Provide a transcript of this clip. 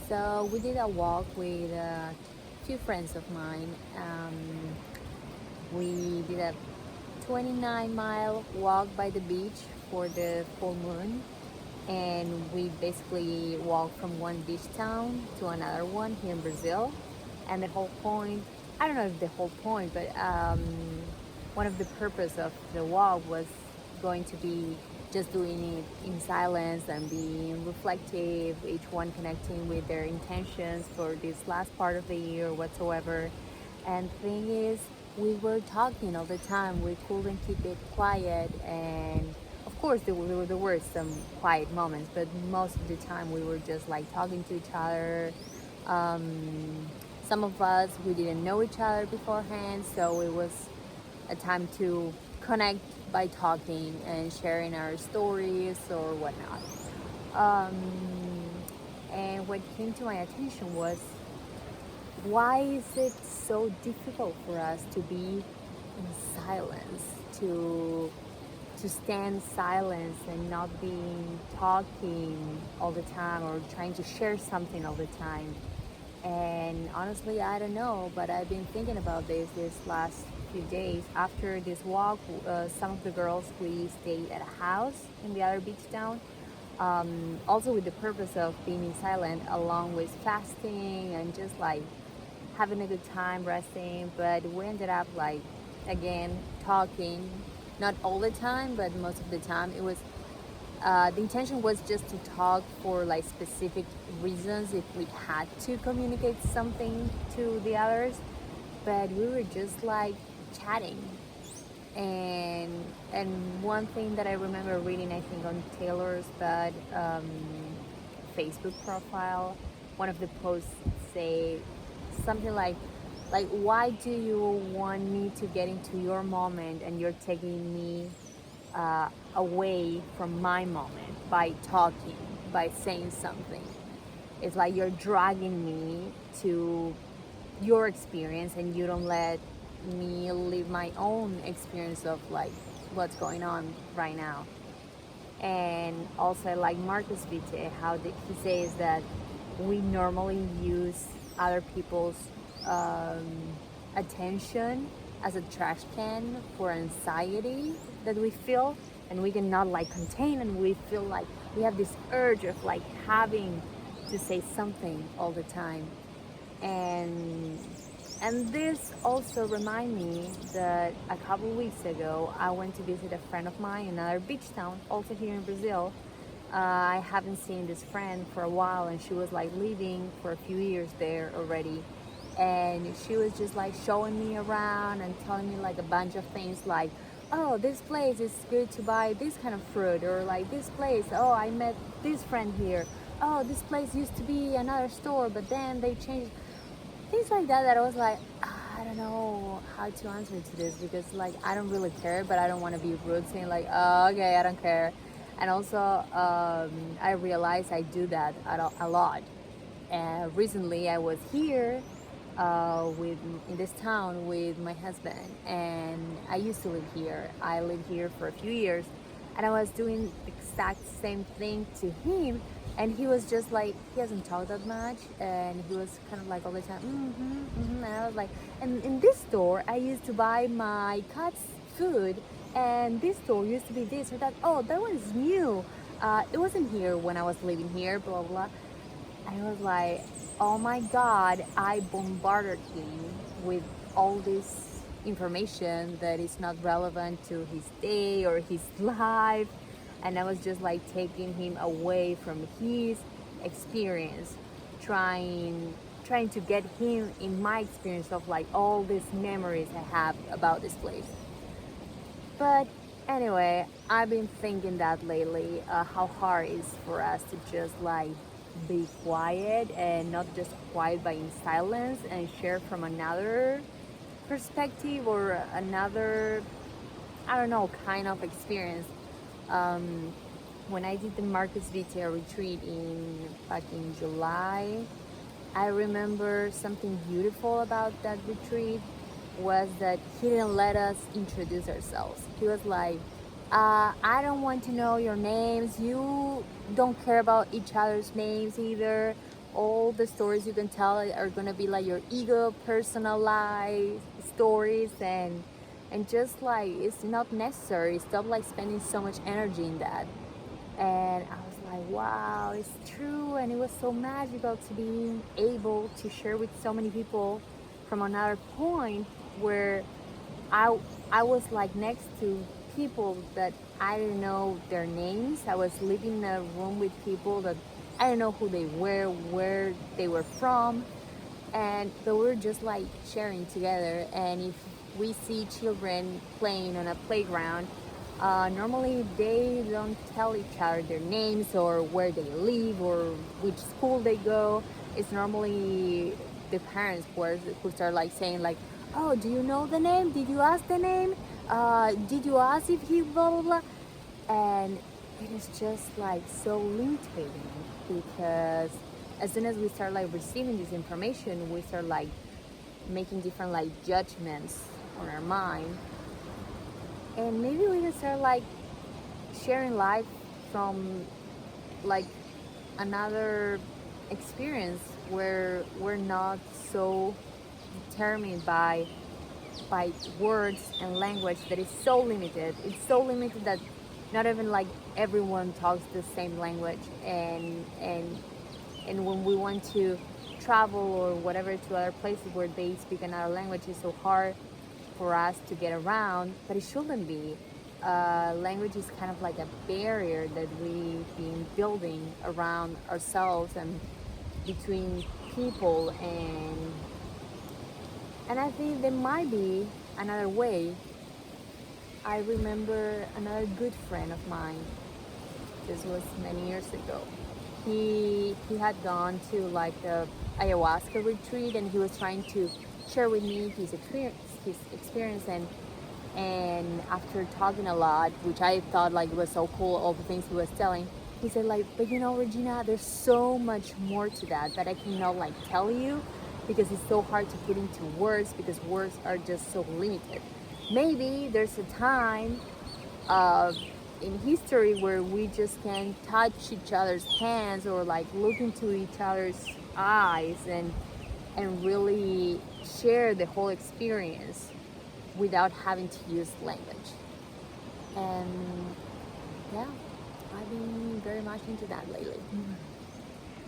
So we did a walk with a few friends of mine. We did a 29-mile walk by the beach for the full moon, and we basically walked from one beach town to another one here in Brazil. And the whole point, I don't know if the whole point, but one of the purpose of the walk was going to be just doing it in silence and being reflective, each one connecting with their intentions for this last part of the year whatsoever. And thing is, we were talking all the time. We couldn't keep it quiet, and of course there were some quiet moments, but most of the time we were just like talking to each other. um, some of us, we didn't know each other beforehand, so it was a time to connect by talking and sharing our stories or whatnot. um, and what came to my attention was, why is it so difficult for us to be in silence, to stand silence and not being talking all the time or trying to share something all the time? And honestly, I don't know, but I've been thinking about this last few days. After this walk, some of the girls, we stayed at a house in the other beach town, also with the purpose of being in silent, along with fasting and just like having a good time resting. But we ended up like, again, talking, not all the time, but most of the time. It was the intention was just to talk for like specific reasons if we had to communicate something to the others, but we were just like chatting. And one thing that I remember reading, I think on Taylor's bad Facebook profile, one of the posts say something like, why do you want me to get into your moment and you're taking me away from my moment by talking, by saying something? It's like you're dragging me to your experience and you don't let me live my own experience of like what's going on right now. And also, I like Marcus Witte, how he says that we normally use other people's um, attention as a trash can for anxiety that we feel, and we cannot like contain, and we feel like we have this urge of like having to say something all the time. and and this also remind me that a couple weeks ago I went to visit a friend of mine in another beach town, also here in Brazil. I haven't seen this friend for a while, and she was like living for a few years there already. And she was just like showing me around and telling me like a bunch of things, like, oh, this place is good to buy this kind of fruit, or like this place, oh, I met this friend here. Oh, this place used to be another store, but then they changed, things like that. That I was like, I don't know how to answer to this, because like I don't really care, but I don't want to be rude saying like, oh, okay, I don't care. And also, I realized I do that a lot. And recently I was here with in this town with my husband, and I used to live here. I lived here for a few years, and I was doing the exact same thing to him, and he was just like, he hasn't talked that much, and he was kind of like all the time, and I was like, and in this store I used to buy my cat's food, and this store used to be this or that. Oh, that one's new. It wasn't here when I was living here, blah blah blah. I was like, oh my God, I bombarded him with all this information that is not relevant to his day or his life. And I was just like taking him away from his experience, trying trying to get him in my experience of like all these memories I have about this place. But anyway, I've been thinking that lately, how hard it is for us to just like be quiet, and not just quiet but in silence, and share from another perspective or another, I don't know, kind of experience. Um, when I did the Marcus Vita retreat in back in July, I remember something beautiful about that retreat was that he didn't let us introduce ourselves. He was like, I don't want to know your names. You don't care about each other's names either. all the stories you can tell are gonna be like your ego personalized stories, and just like it's not necessary. Stop like spending so much energy in that. And I was like, wow, it's true. And it was so magical to be able to share with so many people from another point where I I was like next to people that I didn't know their names. I was living in a room with people that I didn't know who they were, where they were from, and but we were just like sharing together. And if we see children playing on a playground, normally they don't tell each other their names or where they live or which school they go. It's normally the parents who start like saying like, oh, do you know the name, did you ask the name, did you ask if he blah blah blah. And it is just like so limiting, because as soon as we start like receiving this information, we start like making different like judgments on our mind, and maybe we can start like sharing life from like another experience where we're not so determined by words and language that is so limited. It's so limited that not even like everyone talks the same language, and when we want to travel or whatever to other places where they speak another language, it's so hard for us to get around. But it shouldn't be. Language is kind of like a barrier that we've been building around ourselves and between people, and I think there might be another way. I remember another good friend of mine. This was many years ago. He had gone to like a ayahuasca retreat, and he was trying to share with me his experience, and after talking a lot, which I thought like was so cool, all the things he was telling, he said like, but you know, Regina, there's so much more to that I cannot like tell you, because it's so hard to put into words, because words are just so limited. Maybe there's a time uh, in history where we just can touch each other's hands or like look into each other's eyes and really share the whole experience without having to use language. And yeah, I've been very much into that lately.